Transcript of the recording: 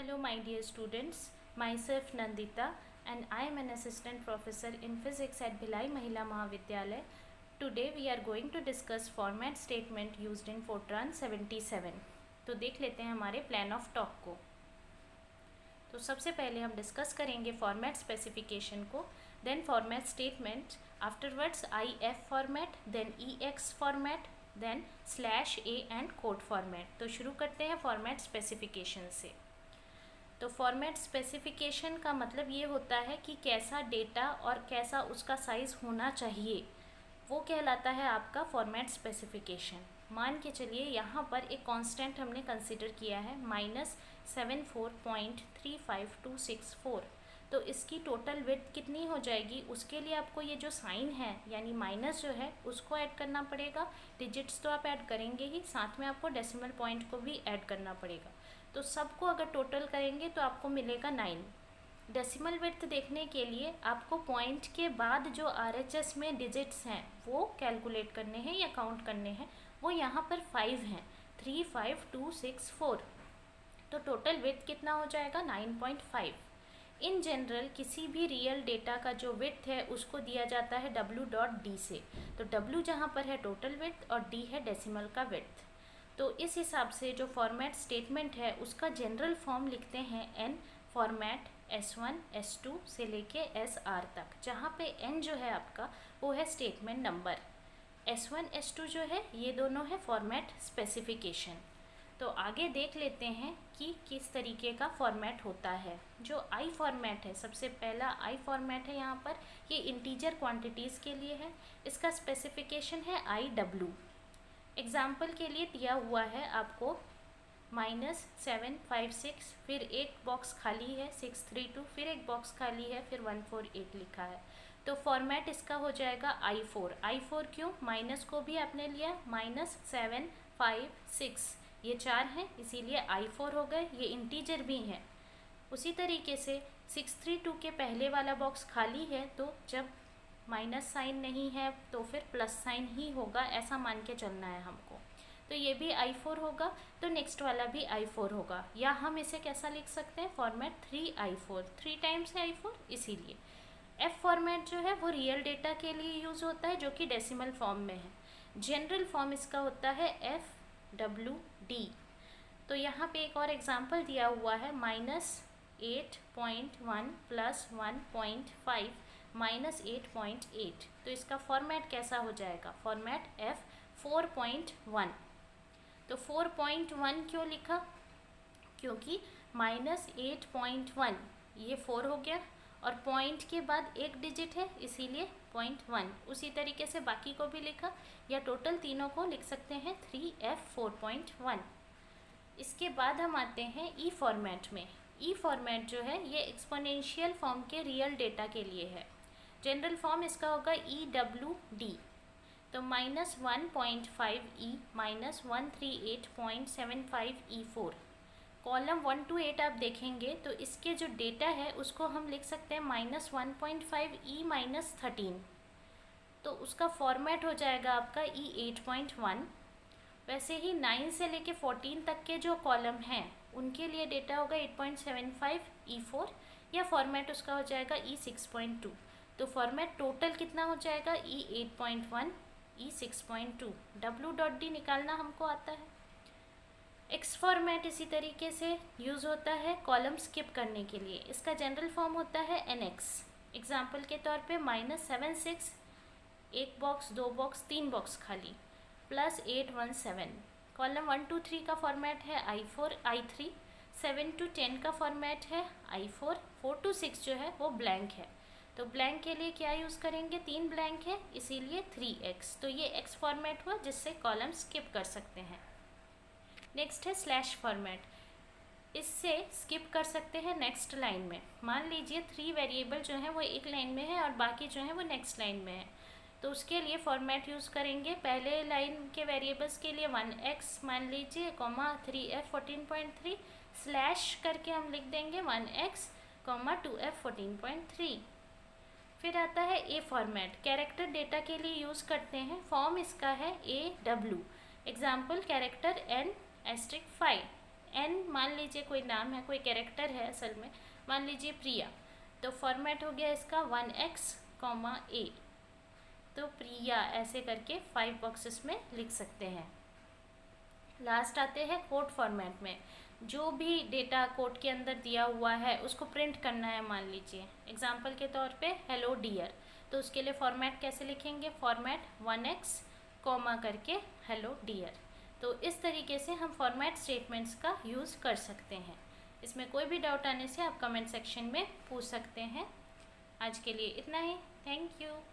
Hello my dear students, myself Nandita and I am an assistant professor in physics at Bhilai Mahila Mahavidyalaya. Today we are going to discuss format statement used in Fortran 77. तो देख लेते हैं हमारे plan of talk को। तो सबसे पहले हम डिस्कस करेंगे फॉर्मेट स्पेसिफिकेशन को, then format statement, afterwards IF format, then EX format, then /A and code format. तो शुरू करते हैं फॉर्मेट स्पेसिफिकेशन से। तो फॉर्मेट स्पेसिफिकेशन का मतलब ये होता है कि कैसा डेटा और कैसा उसका साइज़ होना चाहिए, वो कहलाता है आपका फॉर्मेट स्पेसिफिकेशन। मान के चलिए यहाँ पर एक कांस्टेंट हमने कंसिडर किया है -74.35264। तो इसकी टोटल विड्थ कितनी हो जाएगी, उसके लिए आपको ये जो साइन है यानी माइनस जो है उसको ऐड करना पड़ेगा। डिजिट्स तो आप ऐड करेंगे ही, साथ में आपको डेसिमल पॉइंट को भी ऐड करना पड़ेगा। तो सबको अगर टोटल करेंगे तो आपको मिलेगा 9। डेसिमल विड्थ देखने के लिए आपको पॉइंट के बाद जो RHS में डिजिट्स हैं वो कैलकुलेट करने हैं या काउंट करने हैं। वो यहाँ पर 5 हैं, 35264। तो टोटल विड्थ कितना हो जाएगा 9.5। इन जनरल किसी भी रियल डेटा का जो विड्थ है उसको दिया जाता है W.D से। तो W जहाँ पर है टोटल विड्थ और D है डेसिमल का विड्थ। तो इस हिसाब से जो फॉर्मेट स्टेटमेंट है उसका जनरल फॉर्म लिखते हैं N फॉर्मेट S1 S2 से लेके SR तक, जहाँ पे N जो है आपका वो है स्टेटमेंट नंबर, S1 S2 जो है ये दोनों है फॉर्मेट स्पेसिफिकेशन। तो आगे देख लेते हैं कि किस तरीके का फॉर्मेट होता है। जो I फॉर्मेट है, सबसे पहला I फॉर्मेट है यहाँ पर, ये इंटीजर क्वांटिटीज़ के लिए है। इसका स्पेसिफिकेशन है IW। एग्जाम्पल के लिए दिया हुआ है आपको -756, फिर एक बॉक्स खाली है 632, फिर एक बॉक्स खाली है, फिर 148 लिखा है। तो फॉर्मेट इसका हो जाएगा I4। I4 क्यों, माइनस को भी आपने लिया, -756 ये 4 हैं इसीलिए I4 हो गए, ये इंटीजर भी हैं। उसी तरीके से 632 के पहले वाला बॉक्स खाली है, तो जब माइनस साइन नहीं है तो फिर प्लस साइन ही होगा, ऐसा मान के चलना है हमको। तो ये भी I4 होगा, तो नेक्स्ट वाला भी I4 होगा। या हम इसे कैसा लिख सकते हैं, फॉर्मेट 3I4, 3 टाइम्स है I4 इसीलिए। F फॉर्मेट जो है वो रियल डेटा के लिए यूज़ होता है जो कि डेसिमल फॉर्म में है। जनरल फॉर्म इसका होता है FWD। तो यहाँ पे एक और एग्जांपल दिया हुआ है -8.1 + 1.5 -8.8। तो इसका फॉर्मेट कैसा हो जाएगा, फॉर्मेट F4.1। तो 4.1 क्यों लिखा, क्योंकि -8.1 ये 4 हो गया और पॉइंट के बाद एक डिजिट है इसीलिए 0.1। उसी तरीके से बाकी को भी लिखा, या टोटल तीनों को लिख सकते हैं 3F4.1। इसके बाद हम आते हैं E फॉर्मेट में। E फॉर्मेट जो है ये एक्सपोनेंशियल फॉर्म के रियल डेटा के लिए है। जनरल फॉर्म इसका होगा EWD। तो -1.5E -138.75E4। कॉलम 1 to 8 आप देखेंगे तो इसके जो डेटा है उसको हम लिख सकते हैं -1.5E -13। तो उसका फॉर्मेट हो जाएगा आपका E8.1। वैसे ही 9 से लेके 14 तक के जो कॉलम हैं उनके लिए डेटा होगा 8.75E4, या फॉर्मेट उसका हो जाएगा E6.2। तो फॉर्मेट टोटल कितना हो जाएगा E8.1 E6.2। W.D निकालना हमको आता है। X फॉर्मेट इसी तरीके से यूज़ होता है कॉलम स्किप करने के लिए। इसका जनरल फॉर्म होता है NX। एग्जाम्पल के तौर पे -76, एक बॉक्स, 2 बॉक्स, 3 बॉक्स खाली, +817। कॉलम 1 to 3 का फॉर्मेट है I3। 7 to 10 का फॉर्मेट है I4। 4 to 6 जो है वो ब्लैंक है। तो ब्लैंक के लिए क्या यूज़ करेंगे, 3 ब्लैंक है इसीलिए 3X। तो ये X फॉर्मेट हुआ जिससे कॉलम स्किप कर सकते हैं। नेक्स्ट है स्लैश फॉर्मेट। इससे स्किप कर सकते हैं नेक्स्ट लाइन में। मान लीजिए 3 वेरिएबल जो हैं वो एक लाइन में है और बाकी जो हैं वो नेक्स्ट लाइन में है, तो उसके लिए फॉर्मेट यूज़ करेंगे। पहले लाइन के वेरिएबल्स के लिए 1X मान लीजिए, 3F14.3 स्लैश करके हम लिख देंगे 1X, 2F14.3। फिर आता है A फॉर्मेट, कैरेक्टर डेटा के लिए यूज़ करते हैं। फॉर्म इसका है AW। Example character N*5, N मान लीजिए कोई नाम है, कोई कैरेक्टर है असल में, मान लीजिए प्रिया, तो फॉर्मेट हो गया इसका 1x, ए। तो प्रिया ऐसे करके 5 बॉक्सेस में लिख सकते हैं। लास्ट आते हैं कोड फॉर्मेट में। जो भी डेटा कोड के अंदर दिया हुआ है उसको प्रिंट करना है, मान लीजिए एग्जांपल के तौर पे हेलो डियर, तो उसके लिए फॉर्मेट कैसे लिखेंगे, फॉर्मेट 1x कॉमा करके हेलो डियर। तो इस तरीके से हम फॉर्मेट स्टेटमेंट्स का यूज़ कर सकते हैं। इसमें कोई भी डाउट आने से आप कमेंट सेक्शन में पूछ सकते हैं। आज के लिए इतना ही। Thank you.